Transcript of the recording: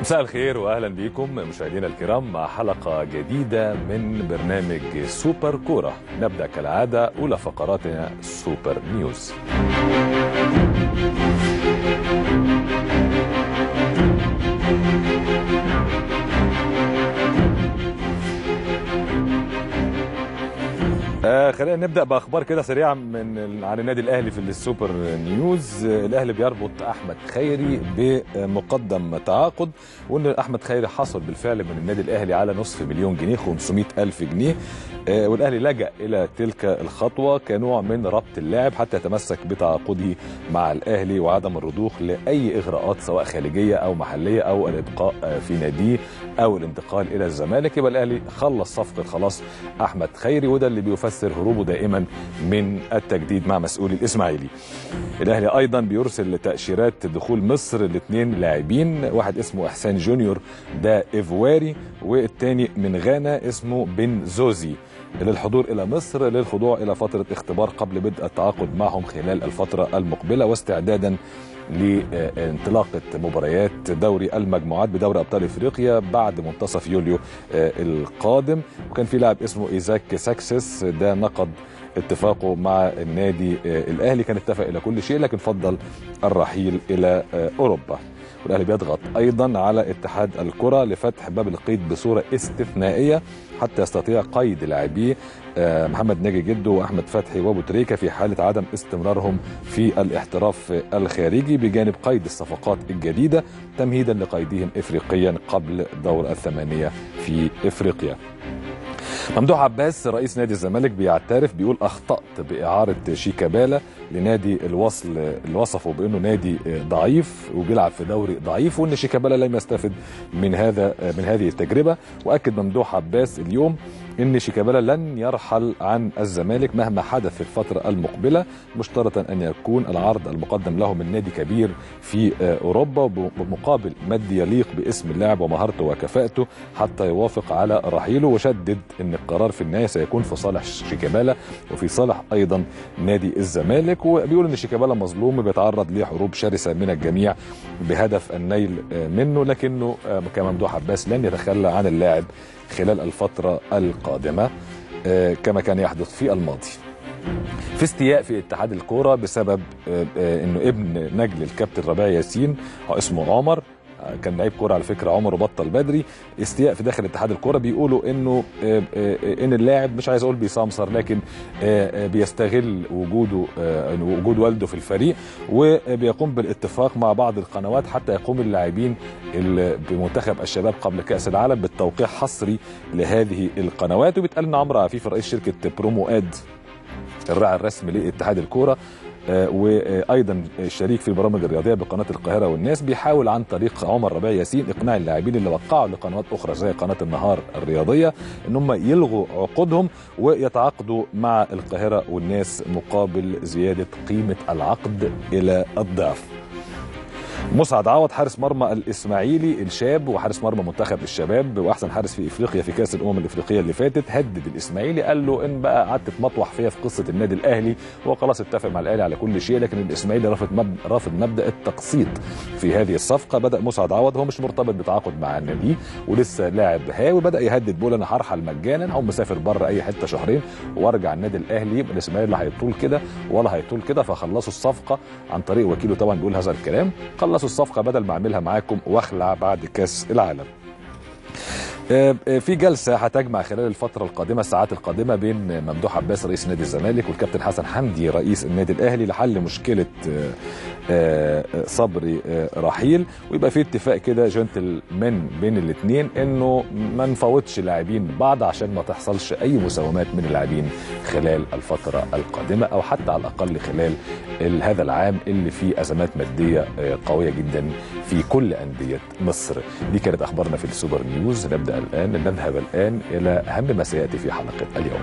مساء الخير واهلا بكم مشاهدينا الكرام مع حلقه جديده من برنامج سوبر كوره. نبدا كالعاده اولى فقراتنا سوبر نيوز. خلينا نبدا باخبار كده سريعه عن النادي الاهلي في السوبر نيوز. الاهلي بيربط احمد خيري بمقدم تعاقد، وان احمد خيري حصل بالفعل من النادي الاهلي على نصف مليون جنيه 500,000 جنيه، والاهلي لجأ الى تلك الخطوه كنوع من ربط اللاعب حتى يتمسك بتعاقده مع الاهلي وعدم الرضوخ لاي اغراءات سواء خارجيه او محليه او الابقاء في ناديه او الانتقال الى الزمالك. يبقى الاهلي خلص صفقه خلاص احمد خيري، وده اللي بيفسر هروبه دائما من التجديد مع مسؤولي الاسماعيلي. الاهلي ايضا بيرسل تاشيرات دخول مصر لاثنين لاعبين، واحد اسمه احسان جونيور ده ايفواري، والثاني من غانا اسمه بن زوزي، للحضور الى مصر للخضوع الى فتره اختبار قبل بدء التعاقد معهم خلال الفتره المقبله، واستعدادا لانطلاقه مباريات دوري المجموعات بدوري ابطال افريقيا بعد منتصف يوليو القادم. وكان في لاعب اسمه ايزاك ساكسس ده نقض اتفاقه مع النادي الاهلي، كان اتفق الى كل شيء لكن فضل الرحيل الى اوروبا. والاهلي بيضغط ايضا على اتحاد الكره لفتح باب القيد بصوره استثنائيه حتى يستطيع قيد لاعبيه محمد ناجي جدو واحمد فتحي وابو تريكه في حاله عدم استمرارهم في الاحتراف الخارجي، بجانب قيد الصفقات الجديده تمهيدا لقيدهم افريقيا قبل دور الثمانيه في افريقيا. ممدوح عباس رئيس نادي الزمالك بيعترف، بيقول اخطأت بإعارة شيكابالا لنادي الوصل اللي وصفه بانه نادي ضعيف وبيلعب في دوري ضعيف، وان شيكابالا لم يستفد من هذه التجربة. واكد ممدوح عباس اليوم ان شيكابالا لن يرحل عن الزمالك مهما حدث في الفترة المقبلة، مشترطا ان يكون العرض المقدم له من نادي كبير في اوروبا بمقابل مادي يليق باسم اللاعب ومهارته وكفاءته حتى يوافق على رحيله. وشدد ان القرار في النهاية سيكون في صالح شيكابالا وفي صالح ايضا نادي الزمالك. وبيقول ان شيكابالا مظلوم بيتعرض لحروب شرسة من الجميع بهدف النيل منه، لكنه كممدوح عباس لن يتخلى عن اللاعب خلال الفترة القادمة كما كان يحدث في الماضي. في استياء في اتحاد الكورة بسبب انه ابن نجل الكابتن ربيع ياسين اسمه عمر، كان لعيب كوره على فكره عمر وبطل بدري. استياء في داخل اتحاد الكوره، بيقولوا انه ان اللاعب مش عايز اقول بيسمسر لكن بيستغل وجود والده في الفريق، وبيقوم بالاتفاق مع بعض القنوات حتى يقوم اللاعبين بمنتخب الشباب قبل كاس العالم بالتوقيع حصري لهذه القنوات. وبيتقال ان عمرو عفيف رئيس شركه برومو اد الراعي الرسمي لاتحاد الكوره وايضا الشريك في البرامج الرياضيه بقناه القاهره والناس، بيحاول عن طريق عمر ربيع ياسين اقناع اللاعبين اللي وقعوا لقنوات اخرى زي قناه النهار الرياضيه ان هم يلغوا عقودهم ويتعاقدوا مع القاهره والناس مقابل زياده قيمه العقد الى الضعف. مسعد عوض حارس مرمى الاسماعيلي الشاب وحارس مرمى منتخب الشباب واحسن حارس في افريقيا في كاس الامم الافريقيه اللي فاتت، هدد الاسماعيلي قال له ان بقى قعدت تمطوح فيها في قصه النادي الاهلي وخلاص اتفق مع الاهلي على كل شيء، لكن الاسماعيلي رافض مبدا التقسيط في هذه الصفقه. بدا مسعد عوض هو مش مرتبط بتعاقد مع النادي ولسه لاعب هاوي، بدا يهدد بيقول انا هرحل مجانا او مسافر بره اي حته شهرين وارجع النادي الاهلي، يبقى الاسماعيلي لا هيطول كده ولا هيطول كده. فخلصوا الصفقه عن طريق وكيله طبعا بيقول هذا الكلام، خلصوا الصفقه بدل ما اعملها معاكم واخلع بعد كاس العالم. في جلسه هتجمع خلال الفتره القادمه الساعات القادمه بين ممدوح عباس رئيس نادي الزمالك والكابتن حسن حمدي رئيس النادي الاهلي لحل مشكله صبري رحيل، ويبقى في اتفاق كده جنتلمان بين الاثنين انه ما نفوتش لاعبين بعض عشان ما تحصلش اي مساومات من اللاعبين خلال الفتره القادمه او حتى على الاقل خلال هذا العام اللي فيه ازمات ماديه قويه جدا في كل انديه مصر. دي كانت اخبارنا في السوبر نيوز. نذهب الان الى اهم ما سياتي في حلقه اليوم.